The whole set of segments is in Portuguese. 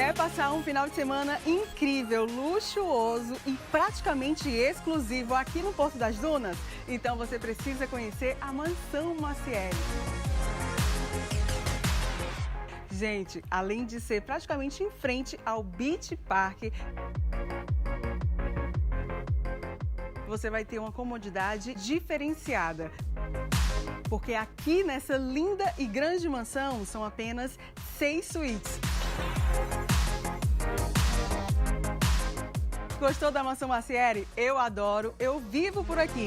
Quer passar um final de semana incrível, luxuoso e praticamente exclusivo aqui no Porto das Dunas? Então você precisa conhecer a Mansão Macieri. Gente, além de ser praticamente em frente ao Beach Park, você vai ter uma comodidade diferenciada. Porque aqui nessa linda e grande mansão são apenas 6 suítes. Gostou da Mansão Macieri? Eu adoro, eu vivo por aqui.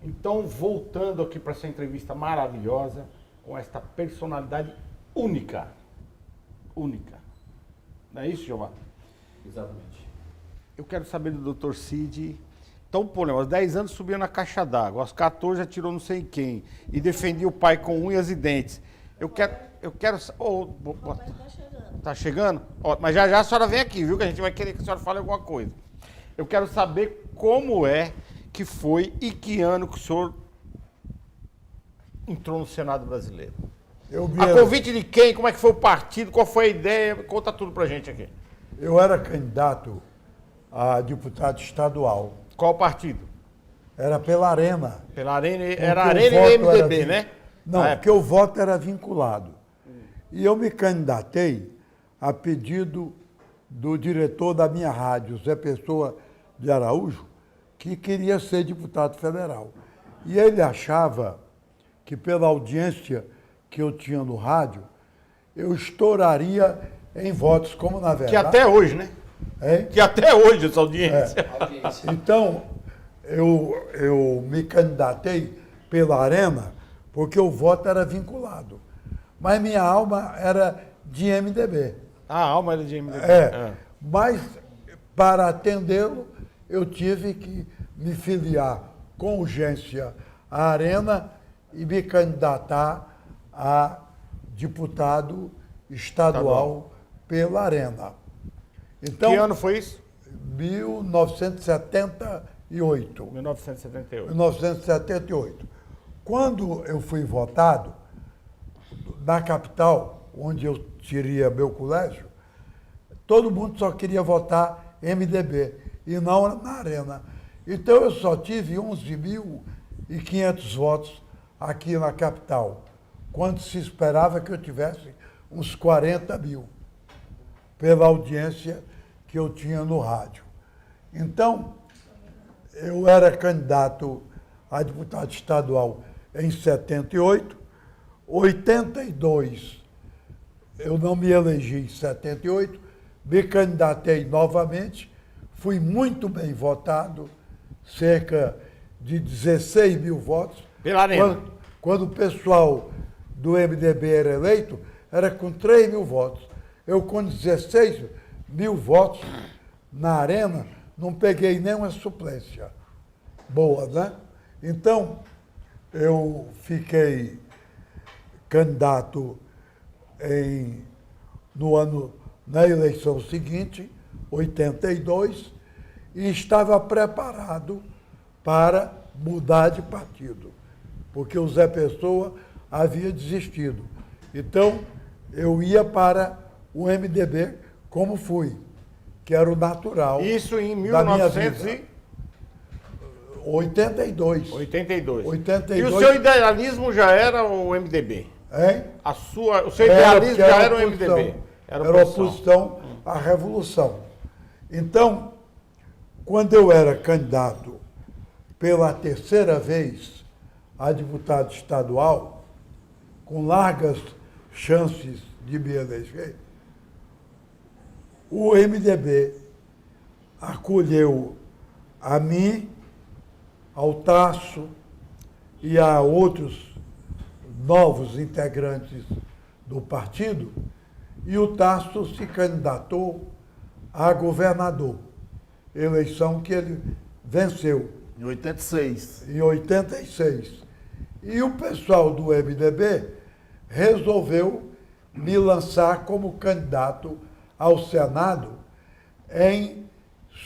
Então, voltando aqui para essa entrevista maravilhosa, com esta personalidade única. Única. Não é isso, Giovanni? Exatamente. Eu quero saber do Dr. Cid. Então, pô, aos 10 anos subiu na caixa d'água, aos 14 atirou não sei quem, e defendia o pai com unhas e dentes. Eu quero... Tá chegando? Ó, mas já já a senhora vem aqui, viu? Que a gente vai querer que a senhora fale alguma coisa. Eu quero saber como é que foi e que ano que o senhor entrou no Senado brasileiro. A convite de quem? Como é que foi o partido? Qual foi a ideia? Conta tudo pra gente aqui. Eu era candidato a deputado estadual. Qual partido? Era pela Arena. Pela Arena, era Arena e MDB, né? Não, porque o voto era vinculado. E eu me candidatei a pedido do diretor da minha rádio, Zé Pessoa de Araújo, que queria ser deputado federal. E ele achava que pela audiência que eu tinha no rádio, eu estouraria em votos, como na verdade... Que até hoje, né? Que até hoje essa audiência. Então, eu me candidatei pela Arena porque o voto era vinculado. Mas minha alma era de MDB. A alma era de MDB. Mas, para atendê-lo, eu tive que me filiar com urgência à Arena e me candidatar a deputado estadual pela Arena. Então, que ano foi isso? 1978. 1978. 1978. Quando eu fui votado, na capital, onde eu teria meu colégio, todo mundo só queria votar MDB e não na Arena. Então eu só tive 11.500 votos aqui na capital, quando se esperava que eu tivesse uns 40 mil, pela audiência que eu tinha no rádio. Então, eu era candidato a deputado estadual em 78, 82, eu não me elegi em 78, me candidatei novamente, fui muito bem votado, cerca de 16 mil votos. Pela Arena. Quando o pessoal do MDB era eleito, era com 3 mil votos. Eu, com 16 mil votos na Arena, não peguei nenhuma suplência boa, né? Então, eu fiquei candidato na eleição seguinte, 82, e estava preparado para mudar de partido, porque o Zé Pessoa havia desistido. Então, eu ia para o MDB como fui, que era o natural. Isso em da minha vida. 1982. 82. E o seu idealismo já era o MDB? Hein? O seu idealismo já era o MDB? Era oposição à Revolução. Então, quando eu era candidato pela terceira vez a deputado estadual, com largas chances de me eleger, o MDB acolheu a mim, ao Tasso e a outros novos integrantes do partido, e o Tasso se candidatou a governador, eleição que ele venceu. Em 86. Em 86. E o pessoal do MDB resolveu me lançar como candidato ao Senado em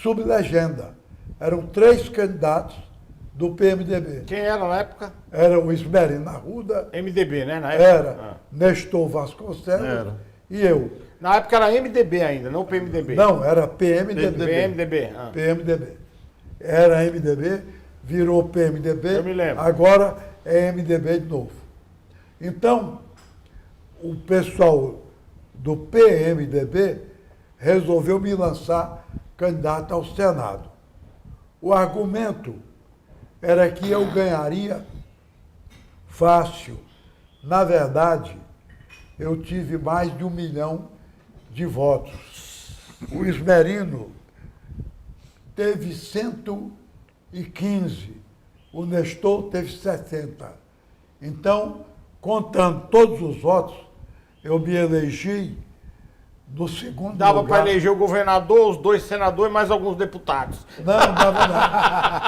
sublegenda. Eram 3 candidatos do PMDB. Quem era na época? Era o Ismerino Arruda, MDB, né? Na época? era Nestor Vasconcelos Era. e eu. Na época era MDB ainda, não PMDB. Não, era PMDB. PMDB. PMDB. Era MDB, virou PMDB. Eu me lembro. Agora é MDB de novo. Então, o pessoal do PMDB resolveu me lançar candidato ao Senado. O argumento era que eu ganharia fácil. Na verdade, eu tive mais de 1 milhão de votos. O Ismerino teve 115, o Nestor teve 60. Então, contando todos os votos, eu me elegi no segundo Dava lugar. para eleger o governador, os 2 senadores e mais alguns deputados. Não, dava não.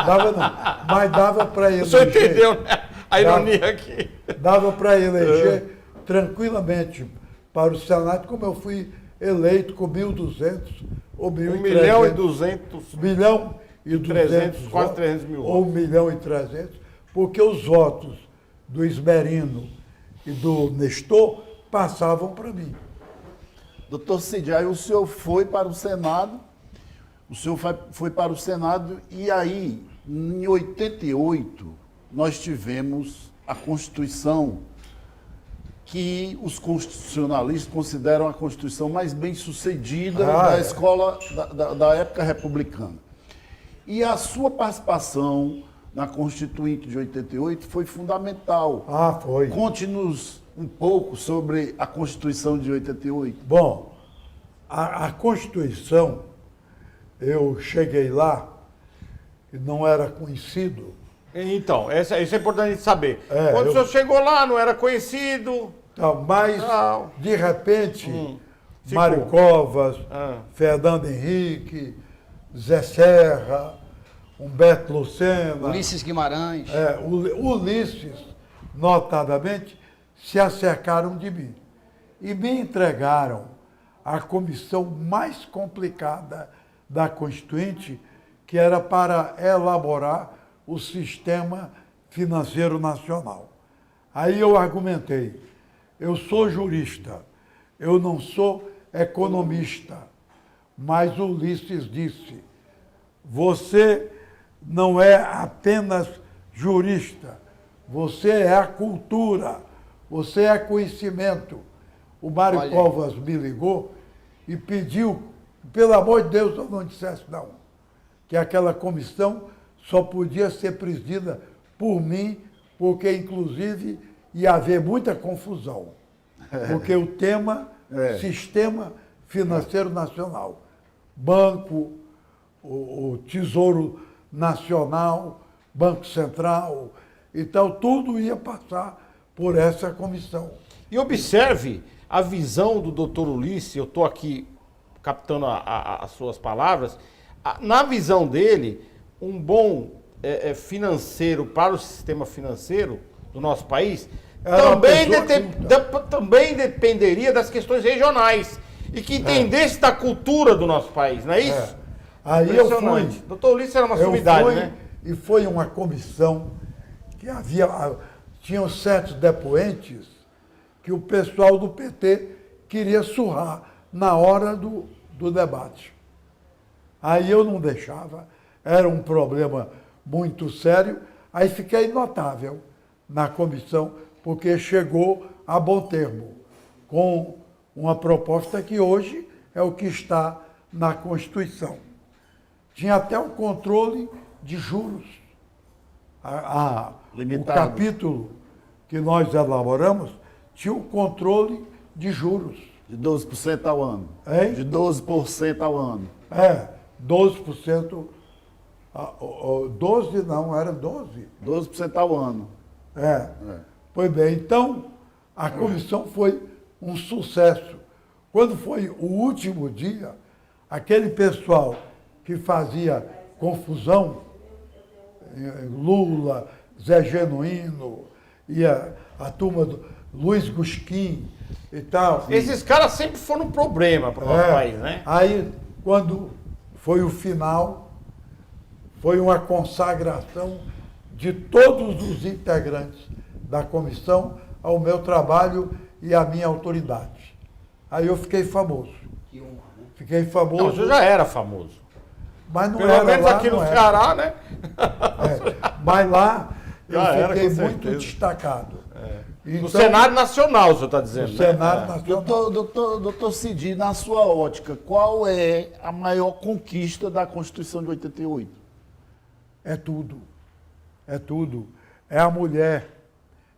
Dava não. Mas dava para eleger. O senhor entendeu, né? A ironia Dava. aqui. Dava para eleger tranquilamente para o Senado, como eu fui eleito com 1.200 ou 1.300. 1 milhão e 200. 1 milhão e 200, quase 300 mil ou 1 milhão e 300, porque os votos do Ismerino e do Nestor passavam para mim. Doutor Cid, aí o senhor foi para o Senado, foi para o Senado e aí, em 88, nós tivemos a Constituição que os constitucionalistas consideram a Constituição mais bem sucedida da escola da época republicana. E a sua participação na Constituinte de 88 foi fundamental. Ah, foi. Conte-nos um pouco sobre a Constituição de 88. Bom, a Constituição, eu cheguei lá e não era conhecido. Então, isso é importante saber. É, Quando o senhor chegou lá, não era conhecido. Mas, Não. de repente, Ficou. Mário Covas, Ah. Fernando Henrique, Zé Serra, Humberto Lucena, Ulisses Guimarães. Ulisses, notadamente, se acercaram de mim e me entregaram a comissão mais complicada da Constituinte, que era para elaborar o sistema financeiro nacional. Aí eu argumentei, eu sou jurista, eu não sou economista, mas Ulisses disse, você não é apenas jurista, você é a cultura, você é conhecimento. O Mário Olha. Covas me ligou e pediu, pelo amor de Deus, eu não dissesse não, que aquela comissão só podia ser presidida por mim, porque, inclusive, ia haver muita confusão. Porque o tema, Sistema Financeiro Nacional, Banco, o Tesouro Nacional, Banco Central, então tudo ia passar por essa comissão. E observe a visão do doutor Ulisses, eu estou aqui captando as suas palavras, na visão dele, um bom financeiro para o sistema financeiro do nosso país também dependeria das questões regionais e que entendesse da cultura do nosso país, não é isso? Aí eu fui. Doutor Ulisses era uma sumidade, né? E foi uma comissão que tinham certos depoentes que o pessoal do PT queria surrar na hora do debate. Aí eu não deixava, era um problema muito sério, aí fiquei notável na comissão, porque chegou a bom termo, com uma proposta que hoje é o que está na Constituição. Tinha até o controle de juros. O Limitado. capítulo que nós elaboramos tinha o controle de juros. De 12% ao ano. Hein? De 12% ao ano. 12%. 12 não, era 12. 12% ao ano. Pois bem, então a comissão foi um sucesso. Quando foi o último dia, aquele pessoal que fazia confusão, Lula, Zé Genuíno ia a turma do Luiz Gusquim e tal. Esses caras sempre foram um problema para o nosso país, né? Aí, quando foi o final, foi uma consagração de todos os integrantes da comissão ao meu trabalho e à minha autoridade. Aí eu fiquei famoso. Que honra, né? Fiquei famoso. Não, você já era famoso. Mas não Pelo era menos lá, aqui no não era. Ceará, né? Mas lá eu Já era, fiquei com muito certeza. destacado. Então, No cenário nacional, o senhor está dizendo, no né? cenário nacional. Doutor Cid, na sua ótica, qual é a maior conquista da Constituição de 88? É tudo. É tudo. É a mulher.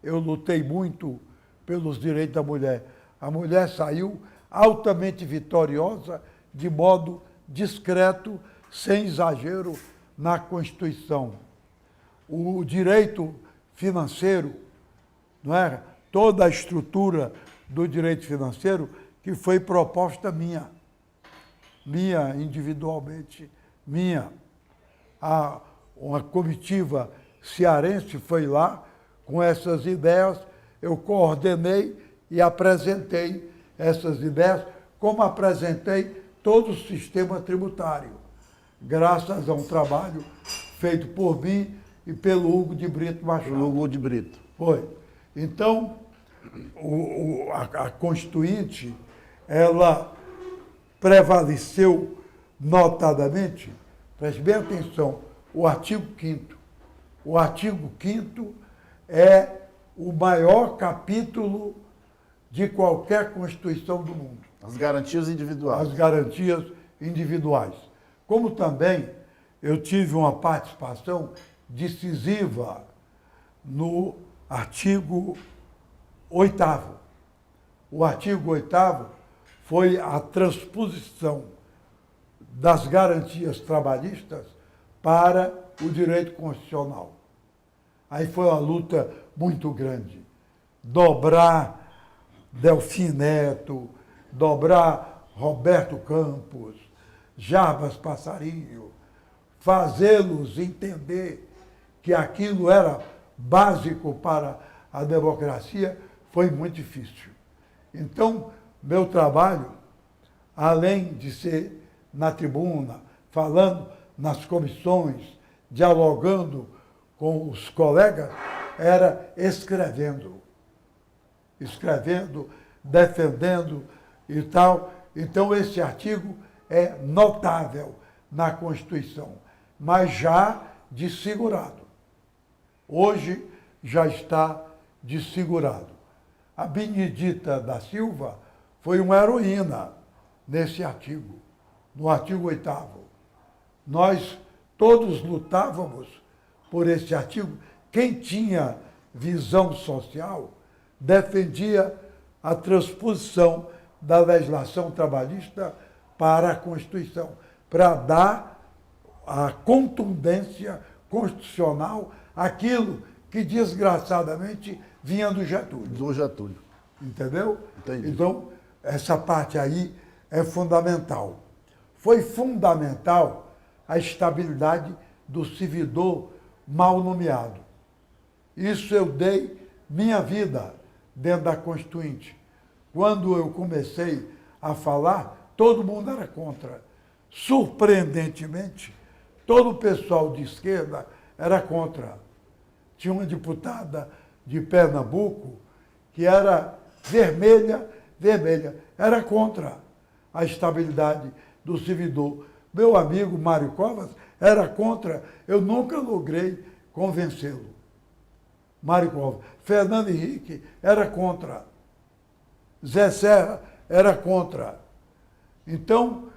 Eu lutei muito pelos direitos da mulher. A mulher saiu altamente vitoriosa, de modo discreto, sem exagero, na Constituição. O direito financeiro, não é? Toda a estrutura do direito financeiro que foi proposta minha individualmente, minha. Uma comitiva cearense foi lá com essas ideias, eu coordenei e apresentei essas ideias, como apresentei todo o sistema tributário, graças a um trabalho feito por mim e pelo Hugo de Brito Machado. Hugo de Brito. Foi. Então, a Constituinte, ela prevaleceu notadamente, preste bem atenção, o artigo 5º. O artigo 5º é o maior capítulo de qualquer Constituição do mundo. As garantias individuais. As garantias individuais. Como também eu tive uma participação decisiva no artigo 8º. O artigo 8º foi a transposição das garantias trabalhistas para o direito constitucional. Aí foi uma luta muito grande. Dobrar Delfim Neto, dobrar Roberto Campos, Jarbas Passarinho, fazê-los entender que aquilo era básico para a democracia, foi muito difícil. Então, meu trabalho, além de ser na tribuna, falando nas comissões, dialogando com os colegas, era escrevendo, defendendo e tal. Então, esse artigo é notável na Constituição, mas já desfigurado. Hoje já está desfigurado. A Benedita da Silva foi uma heroína nesse artigo, no artigo 8º. Nós todos lutávamos por esse artigo. Quem tinha visão social defendia a transposição da legislação trabalhista para a Constituição, para dar a contundência constitucional àquilo que, desgraçadamente, vinha do Getúlio. Do Getúlio. Entendeu? Entendi. Então, essa parte aí é fundamental. Foi fundamental a estabilidade do servidor mal nomeado. Isso eu dei minha vida dentro da Constituinte. Quando eu comecei a falar, todo mundo era contra. Surpreendentemente, todo o pessoal de esquerda era contra. Tinha uma deputada de Pernambuco que era vermelha, era contra a estabilidade do servidor. Meu amigo Mário Covas era contra, eu nunca logrei convencê-lo. Mário Covas. Fernando Henrique era contra. Zé Serra era contra. Então,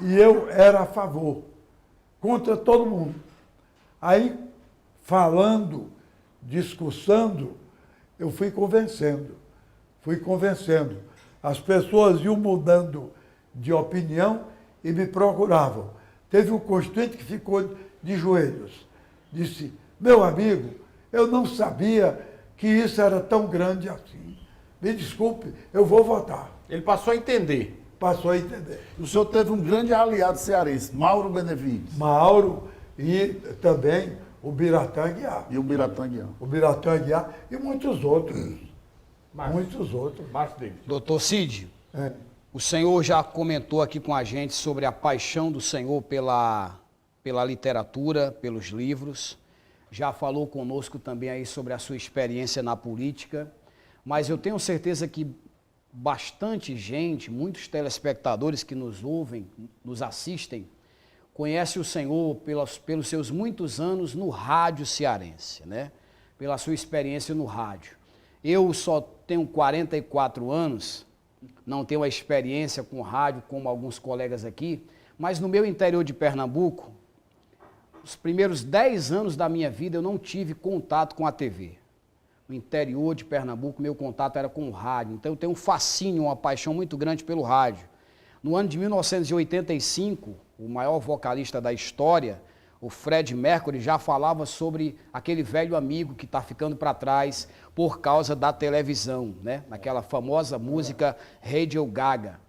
e eu era a favor, contra todo mundo. Aí, falando, discussando, eu fui convencendo. As pessoas iam mudando de opinião e me procuravam. Teve um constituinte que ficou de joelhos. Disse, meu amigo, eu não sabia que isso era tão grande assim. Me desculpe, eu vou votar. Ele passou a entender. Passou a entender. O senhor teve um grande aliado cearense, Mauro Benevides. Mauro e também o Biratã Aguiar. E o Biratã Aguiar. O Biratã Aguiar e muitos outros. Márcio. Muitos outros. Márcio David. Doutor Cid, É. o senhor já comentou aqui com a gente sobre a paixão do senhor pela literatura, pelos livros. Já falou conosco também aí sobre a sua experiência na política. Mas eu tenho certeza que bastante gente, muitos telespectadores que nos ouvem, nos assistem, conhece o senhor pelos seus muitos anos no rádio cearense, né? Pela sua experiência no rádio. Eu só tenho 44 anos, não tenho a experiência com rádio como alguns colegas aqui, mas no meu interior de Pernambuco, os primeiros 10 anos da minha vida eu não tive contato com a TV. No interior de Pernambuco, meu contato era com o rádio. Então eu tenho um fascínio, uma paixão muito grande pelo rádio. No ano de 1985, o maior vocalista da história, o Fred Mercury, já falava sobre aquele velho amigo que está ficando para trás por causa da televisão, né? Naquela famosa música Radio Gaga.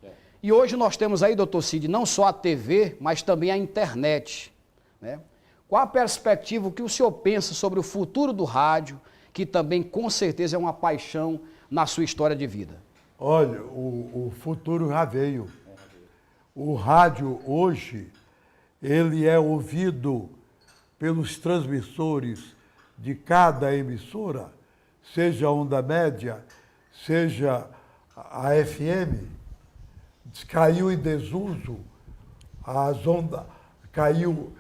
E hoje nós temos aí, doutor Cid, não só a TV, mas também a internet, né? Qual a perspectiva, o que o senhor pensa sobre o futuro do rádio, que também com certeza é uma paixão na sua história de vida? Olha, o futuro já veio. O rádio hoje, ele é ouvido pelos transmissores de cada emissora, seja a onda média, seja a FM, caiu em desuso caiu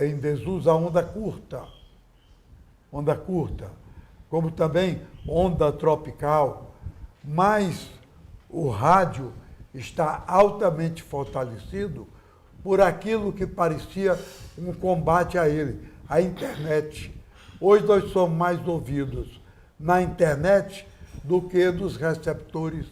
em desuso a onda curta, como também onda tropical, mas o rádio está altamente fortalecido por aquilo que parecia um combate a ele, a internet. Hoje nós somos mais ouvidos na internet do que nos receptores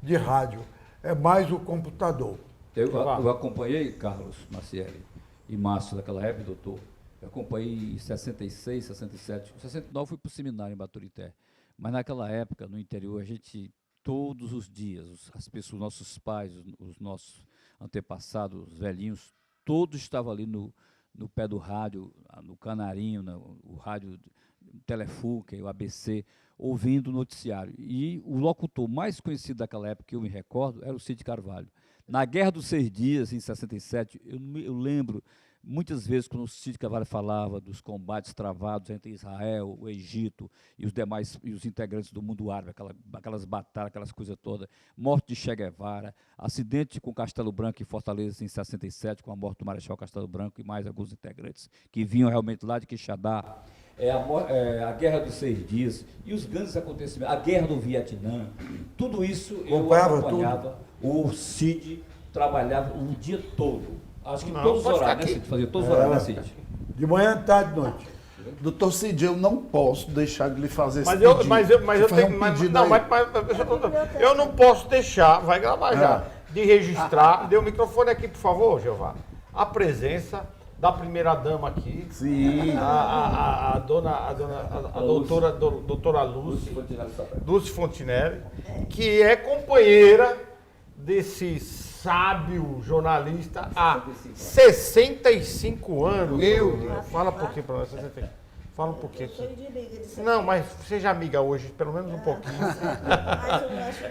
de rádio. É mais o computador. Eu acompanhei Carlos Macieli e Márcio daquela época, doutor. Eu acompanhei em 66, 67, 69 fui para o seminário em Baturité. Mas naquela época, no interior, a gente, todos os dias, as pessoas, nossos pais, os nossos antepassados, os velhinhos, todos estavam ali no pé do rádio, no Canarinho, o rádio Telefuca, o ABC, ouvindo o noticiário. E o locutor mais conhecido daquela época, que eu me recordo, era o Cid Carvalho. Na Guerra dos 6 Dias, em 67, eu lembro muitas vezes quando o Cid Carvalho falava dos combates travados entre Israel, o Egito e os demais, e os integrantes do mundo árabe, aquelas batalhas, aquelas coisas todas, morte de Che Guevara, acidente com Castelo Branco em Fortaleza em 67, com a morte do Marechal Castelo Branco e mais alguns integrantes que vinham realmente lá de Quixadá. A Guerra dos 6 Dias e os grandes acontecimentos, a Guerra do Vietnã, tudo isso eu acompanhava. O Cid trabalhava o dia todo. Acho que todos os horários, né, Cid? Fazia todos os horários, né, Cid? De manhã, tarde, noite. Doutor Cid, eu não posso deixar de lhe fazer esse Mas pedido. eu tenho. Eu não posso deixar, vai gravar já, de registrar. Dê o microfone aqui, por favor, Jeová. A presença da primeira-dama aqui. Sim. A doutora Lúcia Fontinelli, que é companheira desse sábio jornalista há 65 anos. Fala um pouquinho para nós. Fala um pouquinho aqui. Não, mas seja amiga hoje, pelo menos um pouquinho.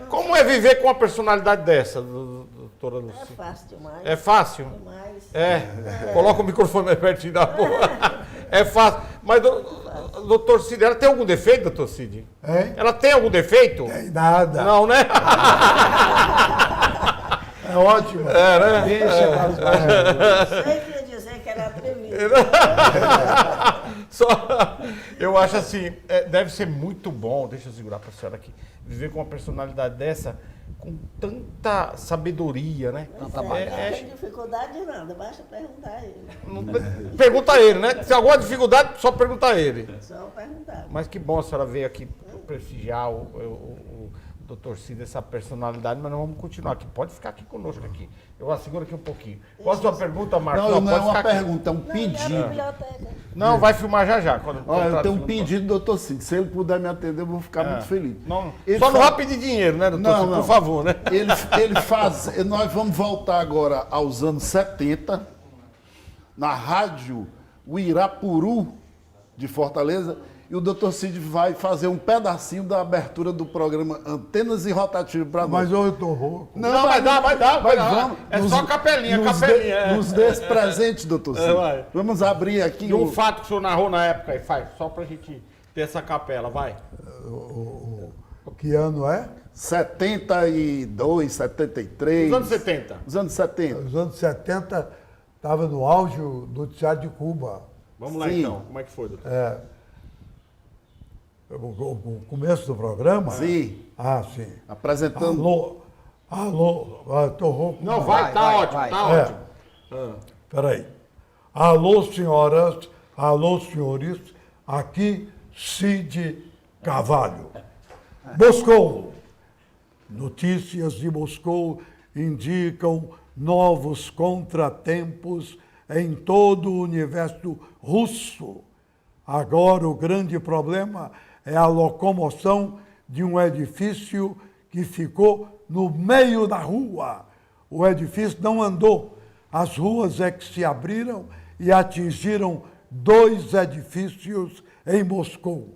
Como é viver com uma personalidade dessa, doutora Lúcia? É fácil demais. É fácil? Demais. Coloca o microfone mais pertinho da boca. É fácil. Mas, doutor Cid, ela tem algum defeito, doutor Cid? Hein? Ela tem algum defeito? Tem nada. Não, né? É ótimo. Né? Deixa para os barreiros. Sempre ia dizer que era atrevido. Eu acho assim, deve ser muito bom, deixa eu segurar para a senhora aqui, viver com uma personalidade dessa, com tanta sabedoria, né? Não tem dificuldade de nada, basta perguntar a ele. Pergunta a ele, né? Se alguma dificuldade, só pergunta a ele. Só perguntar. Mas que bom a senhora veio aqui prestigiar o doutor Cid, essa personalidade, mas nós vamos continuar aqui. Pode ficar aqui conosco aqui. Eu asseguro aqui um pouquinho. Qual a sua pergunta, Marcos? Não é uma aqui. pergunta, é um Não, pedido. na biblioteca. Não, vai filmar já. Olha, eu tenho um pedido, doutor Cid. Se ele puder me atender, eu vou ficar muito feliz. Não, Ele só não faz- vai pedir dinheiro, né, doutor Não, Cid? não. Por favor, né? Ele faz. Nós vamos voltar agora aos anos 70, na rádio Uirapuru, de Fortaleza. E o doutor Cid vai fazer um pedacinho da abertura do programa Antenas e Rotativo para nós. Mas eu estou rouco. Não, vai dar. Mas vamos. É só capelinha. Nos dê esse presente, doutor Cid. Vai. Vamos abrir aqui. E um fato que o senhor narrou na época aí, faz, só pra gente ter essa capela, vai. Que ano é? 72, 73. Os anos 70. Os anos 70. Os anos 70 estava no auge do noticiário de Cuba. Vamos lá Sim. então, como é que foi, doutor? O começo do programa? Sim. Ah, sim. Apresentando. Alô, estou rouco. Não, vai, tá ótimo, tá ótimo. Peraí. Alô, senhoras, alô, senhores, aqui Cid Carvalho. Moscou. Notícias de Moscou indicam novos contratempos em todo o universo russo. Agora, o grande problema é a locomoção de um edifício que ficou no meio da rua. O edifício não andou. As ruas é que se abriram e atingiram 2 edifícios em Moscou.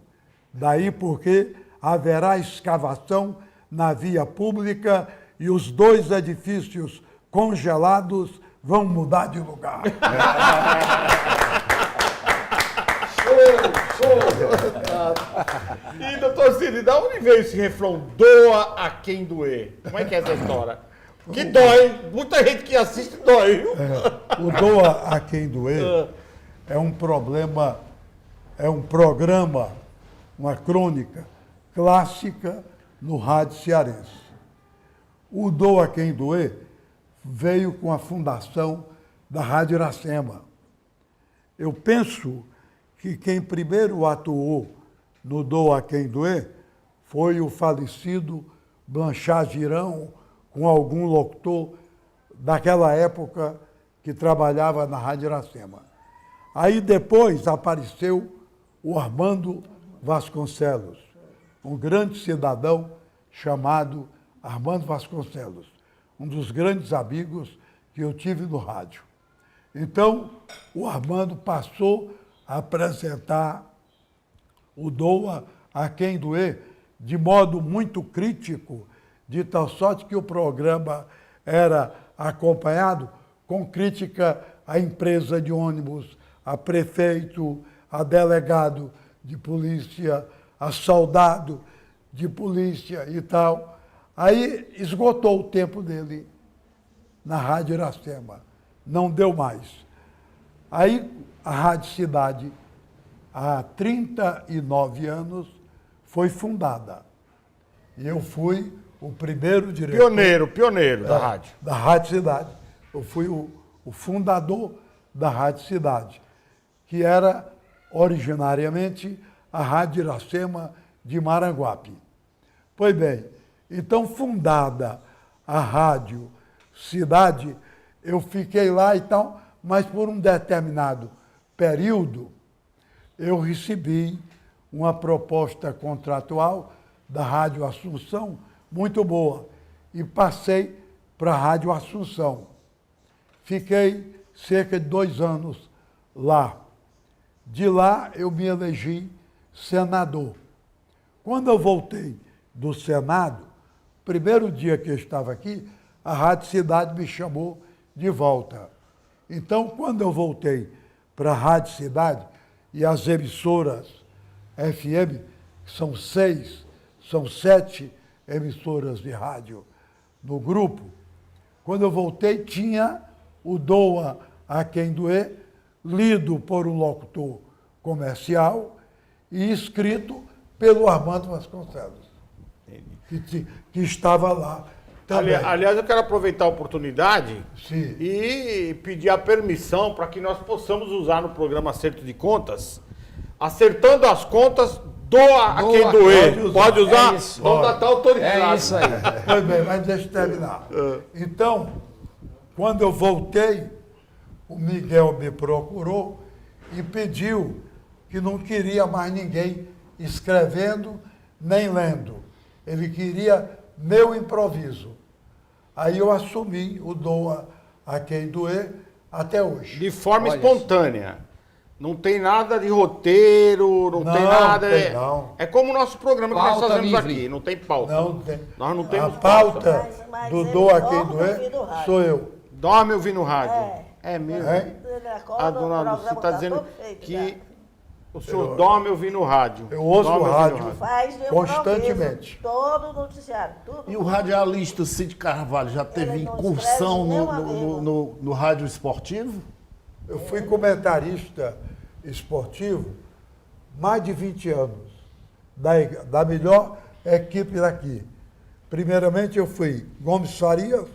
Daí porque haverá escavação na via pública e os 2 edifícios congelados vão mudar de lugar. E, doutor Cid, da onde veio esse refrão? Doa a quem doer. Como é que é essa história? Que dói. Muita gente que assiste dói, viu? O Doa a Quem Doer é um programa, uma crônica clássica no rádio cearense. O Doa a Quem Doer veio com a fundação da Rádio Iracema. Eu penso que quem primeiro atuou no Doa a Quem Doer foi o falecido Blanchard Girão, com algum locutor daquela época que trabalhava na Rádio Iracema. Aí depois apareceu o Armando Vasconcelos, um grande cidadão chamado Armando Vasconcelos, um dos grandes amigos que eu tive no rádio. Então, o Armando passou a apresentar o Doa a Quem Doer de modo muito crítico, de tal sorte que o programa era acompanhado com crítica à empresa de ônibus, a prefeito, a delegado de polícia, a soldado de polícia e tal. Aí esgotou o tempo dele na Rádio Iracema, não deu mais. Aí a Rádio Cidade, há 39 anos, foi fundada. E eu fui o primeiro diretor... Pioneiro da rádio. Da Rádio Cidade. Eu fui o fundador da Rádio Cidade, que era originariamente a Rádio Iracema de Maranguape. Pois bem, então fundada a Rádio Cidade, eu fiquei lá e tal, mas por um determinado período eu recebi uma proposta contratual da Rádio Assunção muito boa e passei para a Rádio Assunção. Fiquei cerca de 2 anos lá. De lá eu me elegi senador. Quando eu voltei do Senado, primeiro dia que eu estava aqui, a Rádio Cidade me chamou de volta. Então, quando eu voltei para a Rádio Cidade e as emissoras FM, que são 7 emissoras de rádio no grupo, quando eu voltei tinha o Doa a Quem Doer, lido por um locutor comercial e escrito pelo Armando Vasconcelos, que estava lá também. Aliás, eu quero aproveitar a oportunidade Sim. e pedir a permissão para que nós possamos usar no programa Acerto de Contas, acertando as contas, doa a quem doer. Pode usar? É isso. Então tá autorizado. É isso aí. Pois bem, mas deixa eu terminar. Então, quando eu voltei, o Miguel me procurou e pediu que não queria mais ninguém escrevendo nem lendo. Ele queria meu improviso. Aí eu assumi o Doa a Quem Doer até hoje. De forma Olha espontânea. Não tem nada de roteiro, não tem nada. Tem, não. É como o nosso programa que nós Pauta fazemos livre. aqui, não tem pauta. Não tem. Nós não A temos pauta Mas do ele Doa Quem dorme ouvindo Doer rádio. sou eu. Dorme ouvindo rádio. É. Mesmo. Hein? Ele acorda, A dona o Lucy programa está tá dizendo todo feito que já. o senhor dorme ouvindo rádio. Eu ouço Dorme o ouvindo rádio. Faz de Constantemente. improviso, todo o noticiário, tudo. E o radialista Cid Carvalho já teve Ele não incursão escreve nenhuma no rádio esportivo? Eu fui comentarista esportivo mais de 20 anos, da melhor equipe daqui. Primeiramente eu fui Gomes Farias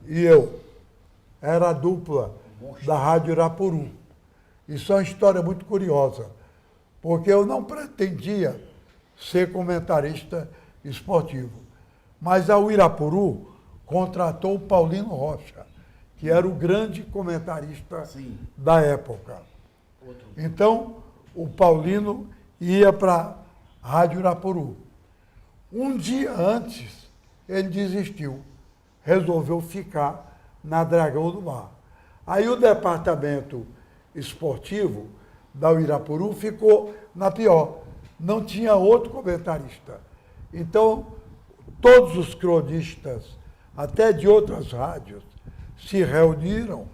e eu. Era a dupla da Rádio Irapuru. Isso é uma história muito curiosa, porque eu não pretendia ser comentarista esportivo. Mas a Irapuru contratou o Paulino Rocha, que era o grande comentarista da época. Então, o Paulino ia para a Rádio Irapuru. Um dia antes, ele desistiu, resolveu ficar na Dragão do Mar. Aí o departamento esportivo da Irapuru ficou na pior. Não tinha outro comentarista. Então, todos os cronistas, até de outras rádios, se reuniram,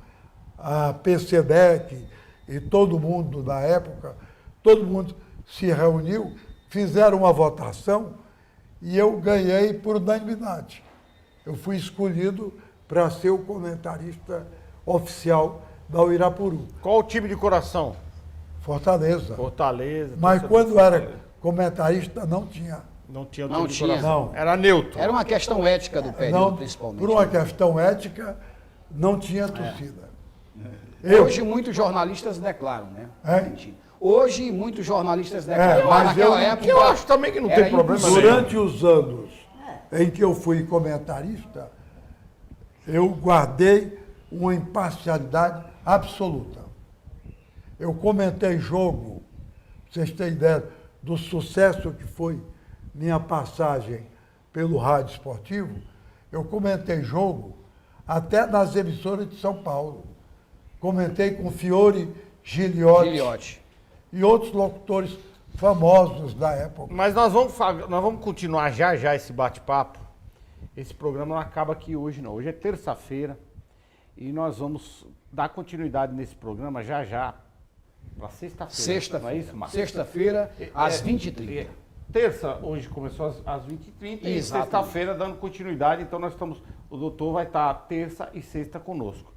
a PCDEC e todo mundo da época, todo mundo se reuniu, fizeram uma votação e eu ganhei por unanimidade. Eu fui escolhido para ser o comentarista oficial da Irapuru. Qual o time de coração? Fortaleza. Fortaleza. Mas torcedor quando do era Fortaleza. comentarista, não tinha. Não tinha o Não time de tinha. coração. Não. Era neutro. Era uma questão ética do período, Não, principalmente. por uma questão ética, não tinha torcida. Eu, Hoje muitos jornalistas declaram, né? Hein? Hoje muitos jornalistas declaram. mas naquela eu- época. Eu acho também que não era tem problema impossível. nenhum. durante os anos em que eu fui comentarista, eu guardei uma imparcialidade absoluta. Eu comentei jogo, pra vocês terem ideia do sucesso que foi minha passagem pelo rádio esportivo, eu comentei jogo até nas emissoras de São Paulo. Comentei com Fiore Giliotti Giliotti. e outros locutores famosos da época. Mas nós vamos continuar já esse bate-papo. Esse programa não acaba aqui hoje, não. Hoje é terça-feira e nós vamos dar continuidade nesse programa já para sexta-feira. Não é isso, Marcos? Sexta-feira, às 20h30. Terça, hoje começou às 20h30 e Exatamente. sexta-feira dando continuidade. Então o doutor vai estar terça e sexta conosco.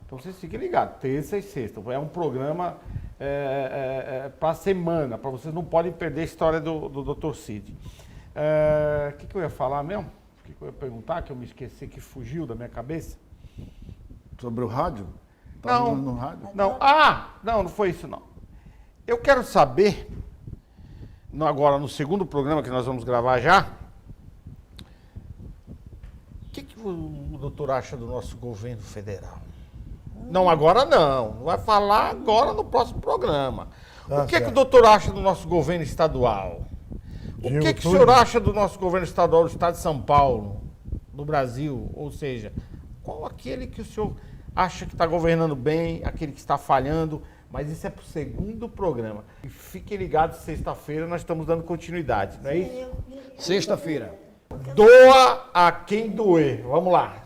Então vocês fiquem ligados, terça e sexta. É um programa para a semana, para vocês não podem perder a história do Dr. Cid. O que eu ia falar mesmo? O que eu ia perguntar, que eu me esqueci, que fugiu da minha cabeça? Sobre o rádio? Não. No rádio? Não, não foi isso não. Eu quero saber, agora no segundo programa que nós vamos gravar já, o que o doutor acha do nosso governo federal? Não, agora não. Vai falar agora no próximo programa. Tá O que o certo. doutor acha do nosso governo estadual? O Gil que o Túlio. senhor acha do nosso governo estadual do estado de São Paulo, do Brasil? Ou seja, qual aquele que o senhor acha que está governando bem, aquele que está falhando? Mas isso é para o segundo programa. E fiquem ligados, sexta-feira nós estamos dando continuidade, não é isso? Sexta-feira. Doa a quem doer. Vamos lá.